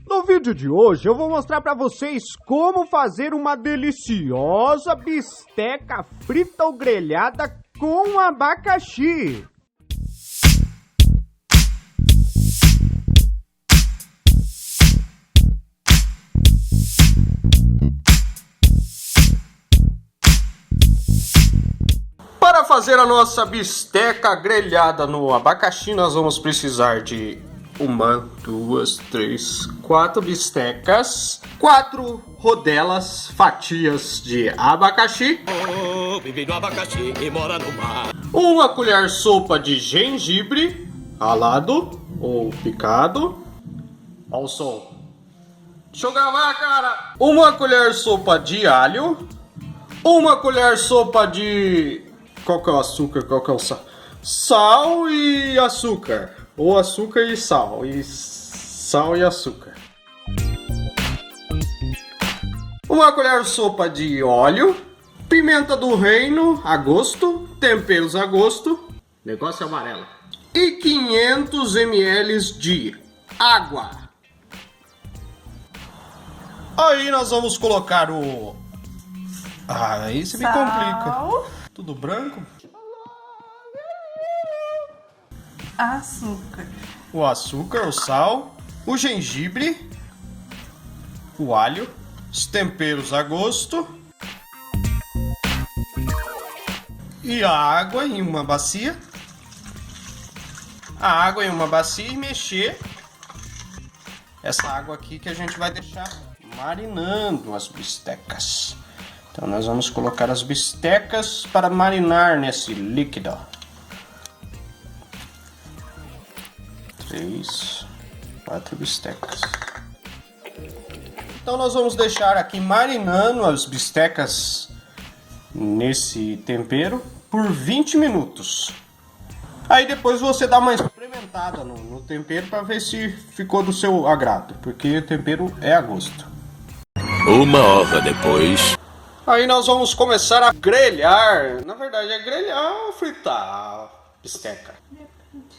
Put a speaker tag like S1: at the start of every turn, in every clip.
S1: No vídeo de hoje eu vou mostrar para vocês como fazer uma deliciosa bisteca frita ou grelhada com abacaxi. Para fazer a nossa bisteca grelhada no abacaxi, nós vamos precisar de 1, 2, 3, 4 bistecas, 4 rodelas, fatias de abacaxi,
S2: Vive no abacaxi e mora no mar.
S1: 1 colher sopa de gengibre ralado ou picado. Olha o som. Deixa eu gravar, cara. 1 colher sopa de alho, 1 colher sopa de... Qual que é o açúcar? Qual que é o sal? Sal e açúcar. Ou açúcar e sal. E sal e açúcar. 1 colher sopa de óleo. Pimenta do reino a gosto. Temperos a gosto. Negócio amarelo. E 500 ml de água. Aí nós vamos colocar o... aí você me complica. Tudo branco?
S3: Açúcar.
S1: O açúcar, o sal, o gengibre, o alho, os temperos a gosto e a água em uma bacia. A água em uma bacia e mexer essa água aqui que a gente vai deixar marinando as bistecas. Então nós vamos colocar as bistecas para marinar nesse líquido. 3, 4 bistecas. Então nós vamos deixar aqui marinando as bistecas nesse tempero por 20 minutos. Aí depois você dá uma experimentada no tempero para ver se ficou do seu agrado, porque o tempero é a gosto.
S2: 1 hora depois.
S1: Aí nós vamos começar a grelhar. Na verdade é grelhar ou fritar a bisteca.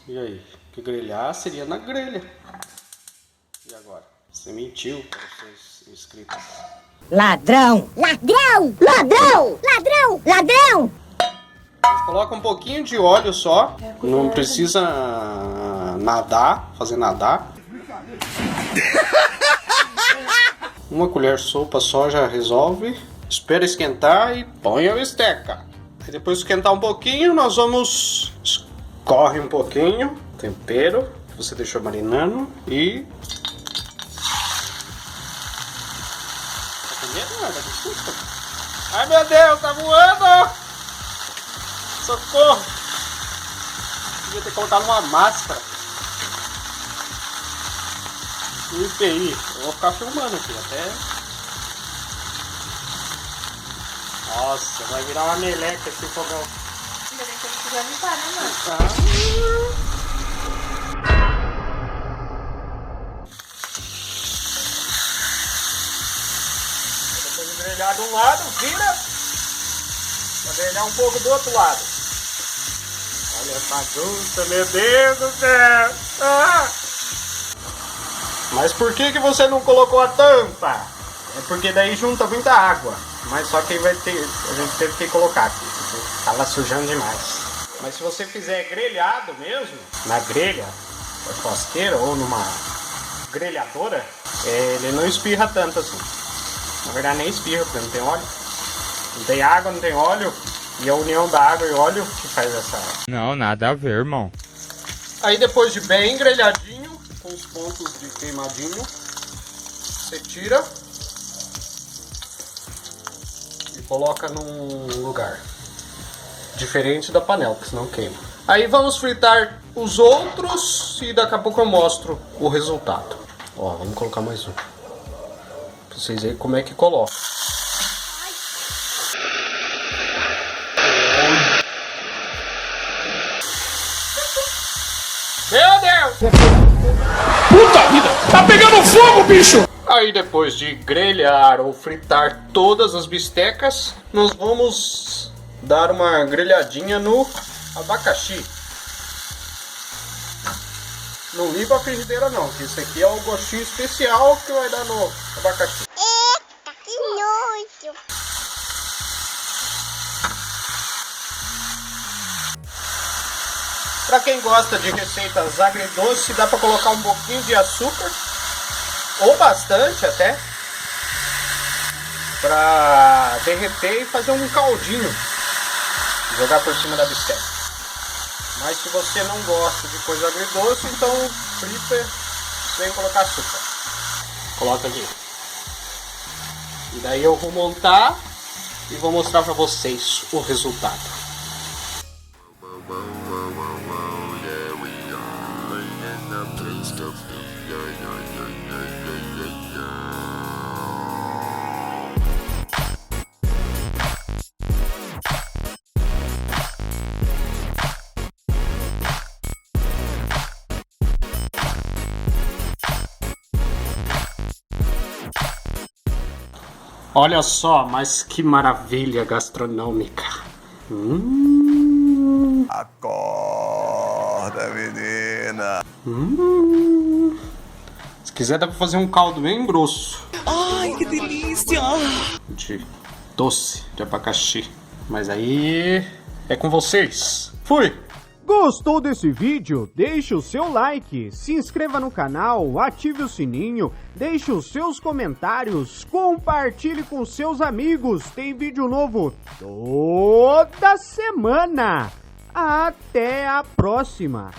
S1: E aí? Que grelhar seria na grelha. E agora? Você mentiu para os seus inscritos.
S4: Ladrão! Ladrão! Ladrão! Ladrão! Ladrão!
S1: Coloca um pouquinho de óleo só. Não precisa nadar, fazer nadar. 1 colher sopa só já resolve. Espera esquentar e põe a bisteca. Aí depois de esquentar um pouquinho, nós vamos... Escorre um pouquinho tempero que você deixou marinando e... Tá com medo, nada? Desculpa. Ai meu Deus, tá voando! Socorro! Devia ter colocado uma máscara. Isso aí, eu vou ficar filmando aqui até... Nossa, vai virar uma meleca esse fogão.
S3: Ainda bem que eu não precisa limpar, né,
S1: Depois de grelhar de um lado, vira pra grelhar um pouco do outro lado. Olha a bagunça, meu Deus do céu! Mas por que você não colocou a tampa? É porque daí junta muita água. Mas só que aí a gente teve que colocar aqui, porque tava sujando demais. Mas se você fizer grelhado mesmo, na grelha, na churrasqueira ou numa grelhadora, ele não espirra tanto assim. Na verdade nem espirra, porque não tem óleo. Não tem água, não tem óleo. E a união da água e óleo que faz essa...
S5: Não, nada a ver, irmão.
S1: Aí depois de bem grelhadinho, com os pontos de queimadinho, você tira... e coloca num lugar diferente da panela, porque senão queima. Aí vamos fritar os outros e daqui a pouco eu mostro o resultado. Ó, vamos colocar mais um. Pra vocês verem como é que coloca. Meu Deus!
S2: Puta vida! Tá pegando fogo, bicho!
S1: Aí depois de grelhar ou fritar todas as bistecas, nós vamos dar uma grelhadinha no abacaxi. Não limpa a frigideira não, que isso aqui é o gostinho especial que vai dar no abacaxi.
S4: Eita, que nojo.
S1: Pra quem gosta de receitas agridoce, dá pra colocar um pouquinho de açúcar, ou bastante até, pra derreter e fazer um caldinho, jogar por cima da bisteca. Mas se você não gosta de coisa agridoce, então frita sem colocar açúcar. Coloca aqui. E daí eu vou montar e vou mostrar pra vocês o resultado. Olha só, mas que maravilha gastronômica.
S5: Acorda, menina.
S1: Se quiser dá pra fazer um caldo bem grosso.
S5: Ai, que delícia.
S1: De doce de abacaxi. Mas aí é com vocês. Fui!
S6: Gostou desse vídeo? Deixe o seu like, se inscreva no canal, ative o sininho, deixe os seus comentários, compartilhe com seus amigos. Tem vídeo novo toda semana. Até a próxima!